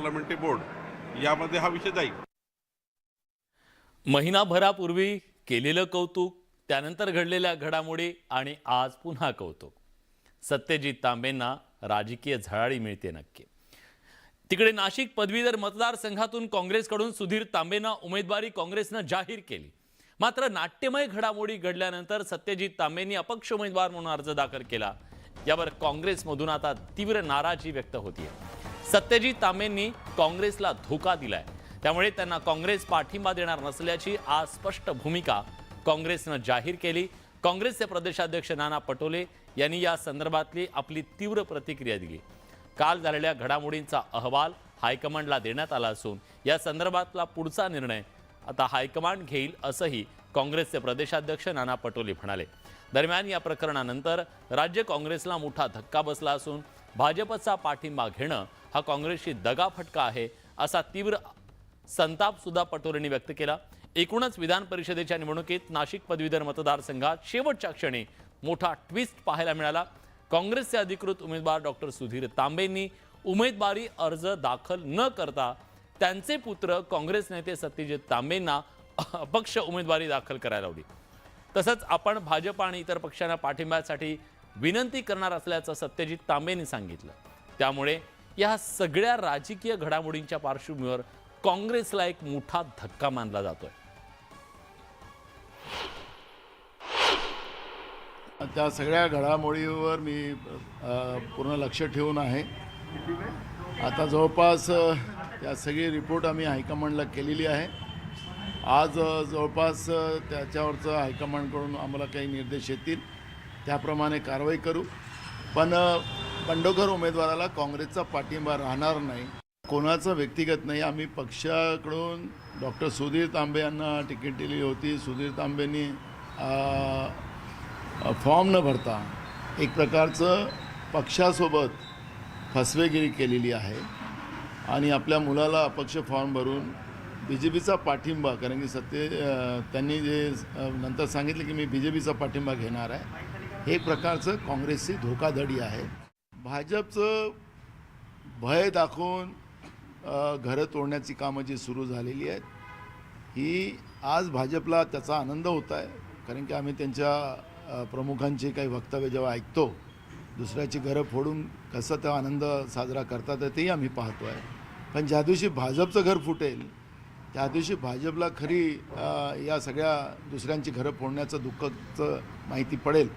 Parliamentary board यामध्ये हा विषय जाईल। महिनाभरापूर्वी केलेलं कौतुक, त्यानंतर घडलेल्या घडामोडी आणि आज पुन्हा कौतुक। सत्यजित तांबेंना राजकीय झळाळी मिळते नक्की। तिकडे नाशिक पदवीधर मतदारसंघातून काँग्रेसकडून सुधीर तांबेंना उमेदवारी काँग्रेसनं जाहीर केली। मात्र नाट्यमय घडामोडी घडल्यानंतर सत्यजित तांबेंनी अपक्ष उमेदवार म्हणून अर्ज दाखल केला। यावर काँग्रेसमधून आता तीव्र नाराजी व्यक्त होतीये। सत्यजित तांबेंनी काँग्रेसला धोका दिलाय, त्यामुळे त्यांना काँग्रेस पाठिंबा देणार नसल्याची आज स्पष्ट भूमिका काँग्रेसनं जाहीर केली। काँग्रेसचे प्रदेशाध्यक्ष नाना पटोले यांनी या संदर्भातली आपली तीव्र प्रतिक्रिया दिली। काल झालेल्या घडामोडींचा अहवाल हायकमांडला देण्यात आला असून या संदर्भातला पुढचा निर्णय आता हायकमांड घेईल असंही काँग्रेसचे प्रदेशाध्यक्ष नाना पटोले म्हणाले। दरम्यान या प्रकरणानंतर राज्य काँग्रेसला मोठा धक्का बसला असून भाजपचा पाठिंबा घेणं हा काँग्रेसची दगाफटका आहे असा तीव्र संताप सुद्धा पटोलेंनी व्यक्त केला। एकूणच विधान परिषदेच्या निवडणुकीत नाशिक पदवीधर मतदारसंघात शेवटच्या क्षणी मोठा ट्विस्ट पाहायला मिळाला। काँग्रेसचे अधिकृत उमेदवार डॉक्टर सुधीर तांबेंनी उमेदवारी अर्ज दाखल न करता त्यांचे पुत्र काँग्रेस नेते सत्यजित तांबेंना अपक्ष उमेदवारी दाखल करायला लावली। तसंच आपण भाजप आणि इतर पक्षांना पाठिंब्यासाठी विनंती करणार असल्याचं सत्यजित तांबेंनी सांगितलं। त्यामुळे या सगळ्या राजकीय घडामोडींच्या पार्श्वभूमीवर काँग्रेसला एक मोठा धक्का मानला जातोय। त्या सगळ्या घडामोडीवर मी पूर्ण लक्ष ठेवून आहे। आता जवळपास त्या सगळी रिपोर्ट आम्ही हायकमांडला केलेली आहे। आज जवळपास त्याच्यावरचं हायकमांडकडून आम्हाला काही निर्देश येतील त्याप्रमाणे कारवाई करू। पण बंडखोर उमेदवाराला काँग्रेसचा पाठिंबा राहणार नाही, कोणाचं व्यक्तिगत नाही। आम्ही पक्षाकडून डॉक्टर सुधीर तांबे यांना तिकीट दिली होती। सुधीर तांबेंनी फॉर्म न भरता एक प्रकारचं पक्षासोबत फसवेगिरी केलेली आहे आणि आपल्या मुलाला अपक्ष फॉर्म भरून BJPचा पाठिंबा, कारण की त्यांनी जे नंतर सांगितलं की मी BJPचा पाठिंबा घेणार आहे, हे प्रकारचं काँग्रेसची धोकाधडी आहे। भाजपचं भय दाखवून घरं तोडण्याची कामं जी सुरू झालेली आहेत, ही आज भाजपला त्याचा आनंद होत आहे। कारण की आम्ही त्यांच्या प्रमुखांचे काही वक्तव्य जेव्हा ऐकतो, दुसऱ्याची घरं फोडून कसं त्या आनंद साजरा करतात तेही आम्ही पाहतो आहे। पण ज्या दिवशी भाजपचं घर फुटेल त्या दिवशी भाजपला खरी या सगळ्या दुसऱ्यांची घरं फोडण्याचं दुःखाचं माहिती पडेल।